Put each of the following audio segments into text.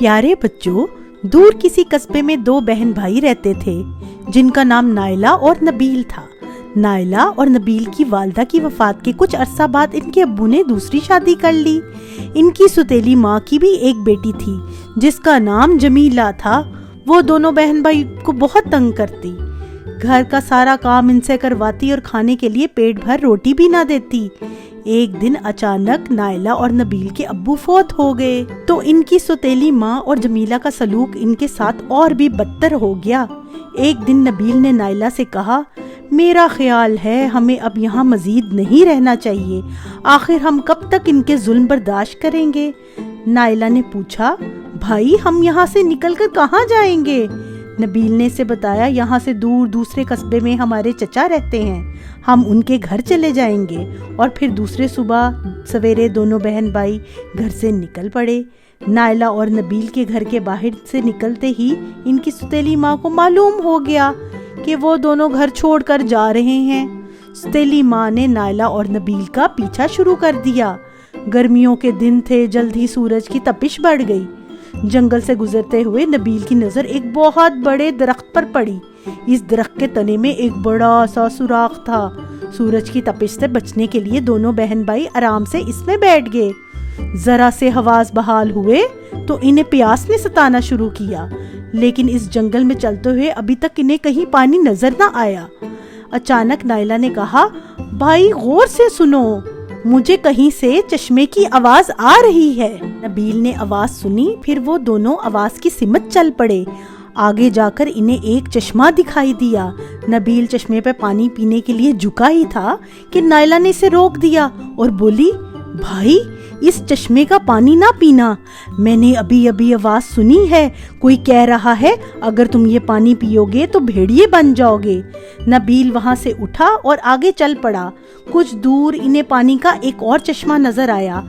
پیارے بچوں، دور کسی قصبے میں دو بہن بھائی رہتے تھے جن کا نام نائلہ اور نبیل تھا۔ نائلہ اور نبیل کی والدہ کی وفات کے کچھ عرصہ بعد ان کے ابو نے دوسری شادی کر لی۔ ان کی سوتیلی ماں کی بھی ایک بیٹی تھی جس کا نام جمیلہ تھا۔ وہ دونوں بہن بھائی کو بہت تنگ کرتی، گھر کا سارا کام ان سے کرواتی اور کھانے کے لیے پیٹ بھر روٹی بھی نہ دیتی۔ ایک دن اچانک نائلہ اور نبیل کے ابو فوت ہو گئے تو ان کی سوتیلی ماں اور جمیلہ کا سلوک ان کے ساتھ اور بھی بدتر ہو گیا۔ ایک دن نبیل نے نائلہ سے کہا، میرا خیال ہے ہمیں اب یہاں مزید نہیں رہنا چاہیے، آخر ہم کب تک ان کے ظلم برداشت کریں گے؟ نائلہ نے پوچھا، بھائی ہم یہاں سے نکل کر کہاں جائیں گے؟ نبیل نے اسے بتایا، یہاں سے دور دوسرے قصبے میں ہمارے چچا رہتے ہیں، ہم ان کے گھر چلے جائیں گے۔ اور پھر دوسرے صبح سویرے دونوں بہن بھائی گھر سے نکل پڑے۔ نائلہ اور نبیل کے گھر کے باہر سے نکلتے ہی ان کی سوتیلی ماں کو معلوم ہو گیا کہ وہ دونوں گھر چھوڑ کر جا رہے ہیں۔ سوتیلی ماں نے نائلہ اور نبیل کا پیچھا شروع کر دیا۔ گرمیوں کے دن تھے، جلد ہی سورج کی تپش بڑھ گئی۔ جنگل سے گزرتے ہوئے نبیل کی نظر ایک بہت بڑے درخت پر پڑی۔ اس درخت کے تنے میں ایک بڑا سا سوراخ تھا۔ سورج کی تپش سے بچنے کے لیے دونوں بہن بھائی آرام سے اس میں بیٹھ گئے۔ ذرا سے حواس بحال ہوئے تو انہیں پیاس نے ستانا شروع کیا، لیکن اس جنگل میں چلتے ہوئے ابھی تک انہیں کہیں پانی نظر نہ آیا۔ اچانک نائلہ نے کہا، بھائی غور سے سنو، مجھے کہیں سے چشمے کی آواز آ رہی ہے۔ نبیل نے آواز سنی، پھر وہ دونوں آواز کی سمت چل پڑے۔ آگے جا کر انہیں ایک چشمہ دکھائی دیا۔ نبیل چشمے پہ پانی پینے کے لیے جھکا ہی تھا کہ نائلہ نے اسے روک دیا اور بولی، بھائی اس چشمے کا پانی نہ پینا، میں نے ابھی آواز سنی ہے، کوئی کہہ رہا ہے اگر تم یہ پانی پیو گے تو بھیڑیے بن جاؤ گے۔ نبیل وہاں سے اٹھا اور آگے چل پڑا۔ کچھ دور انہیں پانی کا ایک اور چشمہ نظر آیا۔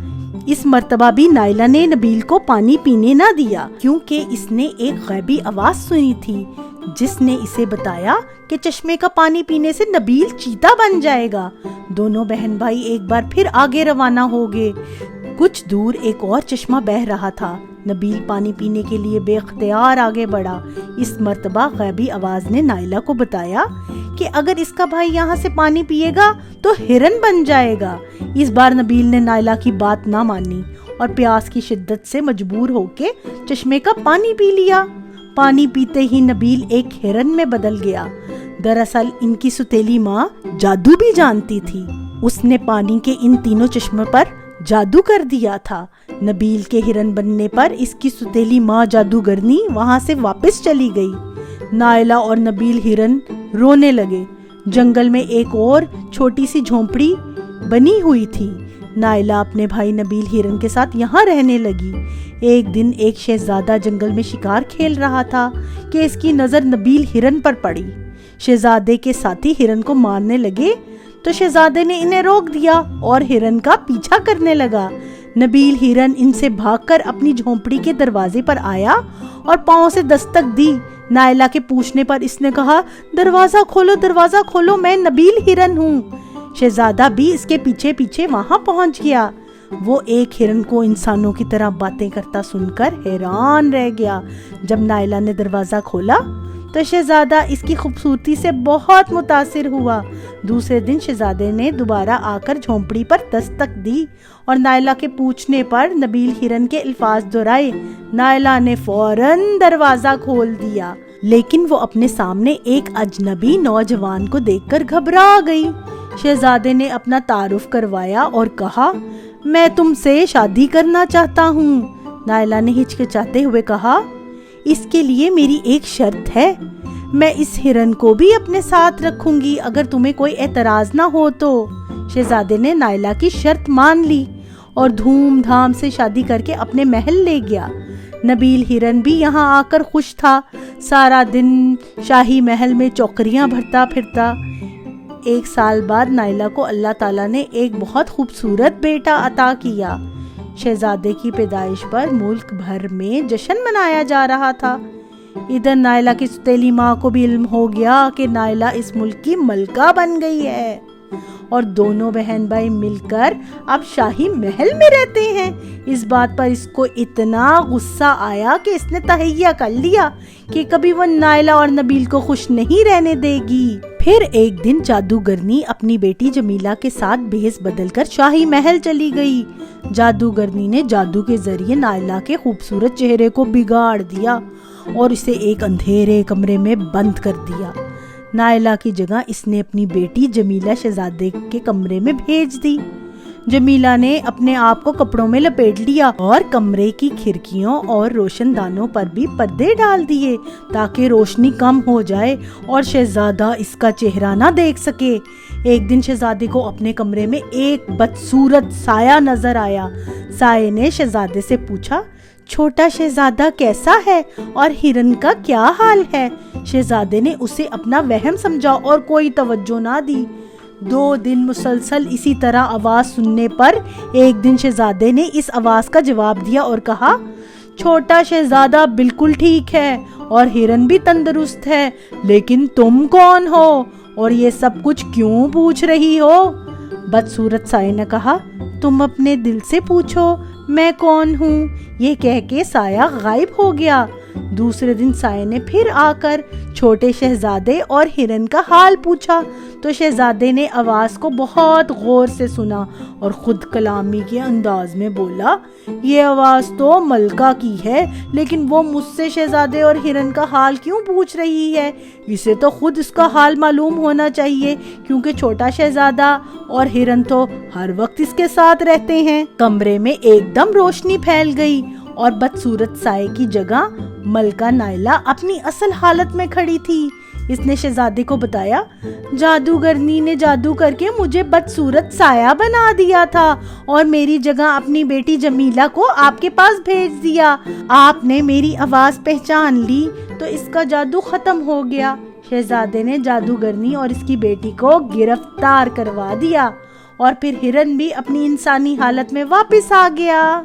اس مرتبہ بھی نائلہ نے نبیل کو پانی پینے نہ دیا، کیونکہ اس نے ایک غیبی آواز سنی تھی جس نے اسے بتایا کہ چشمے کا پانی پینے سے نبیل چیتا بن جائے گا۔ دونوں بہن بھائی ایک بار پھر آگے روانہ ہو گئے۔ کچھ دور ایک اور چشمہ بہہ رہا تھا۔ نبیل پانی پینے کے لیے بے اختیار آگے بڑھا۔ اس مرتبہ غیبی آواز نے نائلہ کو بتایا کہ اگر اس کا بھائی یہاں سے پانی پیے گا تو ہرن بن جائے گا۔ اس بار نبیل نے نائلہ کی بات نہ مانی اور پیاس کی شدت سے مجبور ہو کے چشمے کا پانی پی لیا۔ پانی پیتے ہی نبیل ایک ہرن میں بدل گیا۔ دراصل ان کی سوتیلی ماں جادو بھی جانتی تھی۔ اس نے پانی کے ان تینوں چشموں پر جادو کر دیا تھا۔ نبیل کے ہرن بننے پر اس کی سوتیلی ماں جادوگرنی وہاں سے واپس چلی گئی۔ نائلہ اور نبیل ہرن رونے لگے۔ جنگل میں ایک اور چھوٹی سی جھونپڑی بنی ہوئی تھی۔ نائلہ اپنے بھائی نبیل ہرن کے ساتھ یہاں رہنے لگی۔ ایک دن ایک شہزادہ جنگل میں شکار کھیل رہا تھا کہ اس کی نظر نبیل ہرن پر پڑی۔ شہزادے کے ساتھی ہرن کو مارنے لگے تو شہزادے نے انہیں روک دیا اور ہرن کا پیچھا کرنے لگا۔ نبیل ہرن ان سے بھاگ کر اپنی جھونپڑی کے دروازے پر آیا اور پاؤں سے دستک دی۔ نائلہ کے پوچھنے پر اس نے کہا، دروازہ کھولو، میں نبیل ہرن ہوں۔ شہزادہ بھی اس کے پیچھے پیچھے وہاں پہنچ گیا۔ وہ ایک ہرن کو انسانوں کی طرح باتیں کرتا سن کر حیران رہ گیا۔ جب نائلہ نے دروازہ کھولا تو شہزادہ اس کی خوبصورتی سے بہت متاثر ہوا۔ دوسرے دن شہزادے نے دوبارہ آ کر جھونپڑی پر دستک دی اور نائلہ کے پوچھنے پر نبیل ہرن کے الفاظ دہرائے۔ نائلہ نے فوراً دروازہ کھول دیا، لیکن وہ اپنے سامنے ایک اجنبی نوجوان کو دیکھ کر گھبرا گئی۔ شہزادے نے اپنا تعارف کروایا اور کہا، میں تم سے شادی کرنا چاہتا ہوں۔ نائلہ نے ہچکچاتے ہوئے کہا، اس کے لیے میری ایک شرط ہے، میں اس ہرن کو بھی اپنے ساتھ رکھوں گی اگر تمہیں کوئی اعتراض نہ ہو تو۔ شہزادے نے نائلہ کی شرط مان لی اور دھوم دھام سے شادی کر کے اپنے محل لے گیا۔ نبیل ہرن بھی یہاں آ کر خوش تھا، سارا دن شاہی محل میں چوکریاں بھرتا پھرتا۔ ایک سال بعد نائلہ کو اللہ تعالیٰ نے ایک بہت خوبصورت بیٹا عطا کیا۔ شہزادے کی پیدائش پر ملک بھر میں جشن منایا جا رہا تھا۔ ادھر نائلہ کی سوتیلی ماں کو بھی علم ہو گیا کہ نائلہ اس ملک کی ملکہ بن گئی ہے۔ اور دونوں بہن بھائی مل کر اب شاہی محل میں رہتے ہیں۔ اس بات پر اس کو اتنا غصہ آیا کہ اس نے تہیہ کر لیا کہ کبھی وہ نائلہ اور نبیل کو خوش نہیں رہنے دے گی۔ پھر ایک دن جادوگرنی اپنی بیٹی جمیلہ کے ساتھ بھیس بدل کر شاہی محل چلی گئی۔ جادوگرنی نے جادو کے ذریعے نائلہ کے خوبصورت چہرے کو بگاڑ دیا اور اسے ایک اندھیرے کمرے میں بند کر دیا۔ نائلہ کی جگہ اس نے اپنی بیٹی جمیلہ شہزادے کے کمرے میں بھیج دی۔ جمیلہ نے اپنے آپ کو کپڑوں میں لپیٹ لیا اور کمرے کی کھڑکیوں اور روشن دانوں پر بھی پردے ڈال دیے تاکہ روشنی کم ہو جائے اور شہزادہ اس کا چہرہ نہ دیکھ سکے۔ ایک دن شہزادے کو اپنے کمرے میں ایک بدصورت سایہ نظر آیا۔ سائے نے شہزادے سے پوچھا، چھوٹا شہزادہ کیسا ہے اور ہرن کا کیا حال ہے؟ شہزادے نے اسے اپنا وہم سمجھا اور کوئی توجہ نہ دی۔ 2 دن مسلسل اسی طرح آواز سننے پر ایک دن شہزادے نے اس آواز کا جواب دیا اور کہا، چھوٹا شہزادہ بالکل ٹھیک ہے اور ہرن بھی تندرست ہے، لیکن تم کون ہو اور یہ سب کچھ کیوں پوچھ رہی ہو؟ بدصورت سائے نے کہا، تم اپنے دل سے پوچھو میں کون ہوں۔ یہ کہہ کے سایہ غائب ہو گیا۔ دوسرے دن سائے نے پھر آ کر چھوٹے شہزادے اور ہرن کا حال پوچھا تو شہزادے نے آواز کو بہت غور سے سنا اور خود کلامی کے انداز میں بولا، یہ آواز تو ملکہ کی ہے، لیکن وہ مجھ سے شہزادے اور ہرن کا حال کیوں پوچھ رہی ہے؟ اسے تو خود اس کا حال معلوم ہونا چاہیے، کیونکہ چھوٹا شہزادہ اور ہرن تو ہر وقت اس کے ساتھ رہتے ہیں۔ کمرے میں ایک دم روشنی پھیل گئی اور بدصورت سائے کی جگہ ملکہ نائلہ اپنی اصل حالت میں کھڑی تھی۔ اس نے شہزادے کو بتایا، جادوگرنی نے جادو کر کے مجھے بدصورت سایہ بنا دیا تھا اور میری جگہ اپنی بیٹی جمیلہ کو آپ کے پاس بھیج دیا۔ آپ نے میری آواز پہچان لی تو اس کا جادو ختم ہو گیا۔ شہزادے نے جادوگرنی اور اس کی بیٹی کو گرفتار کروا دیا اور پھر ہرن بھی اپنی انسانی حالت میں واپس آ گیا۔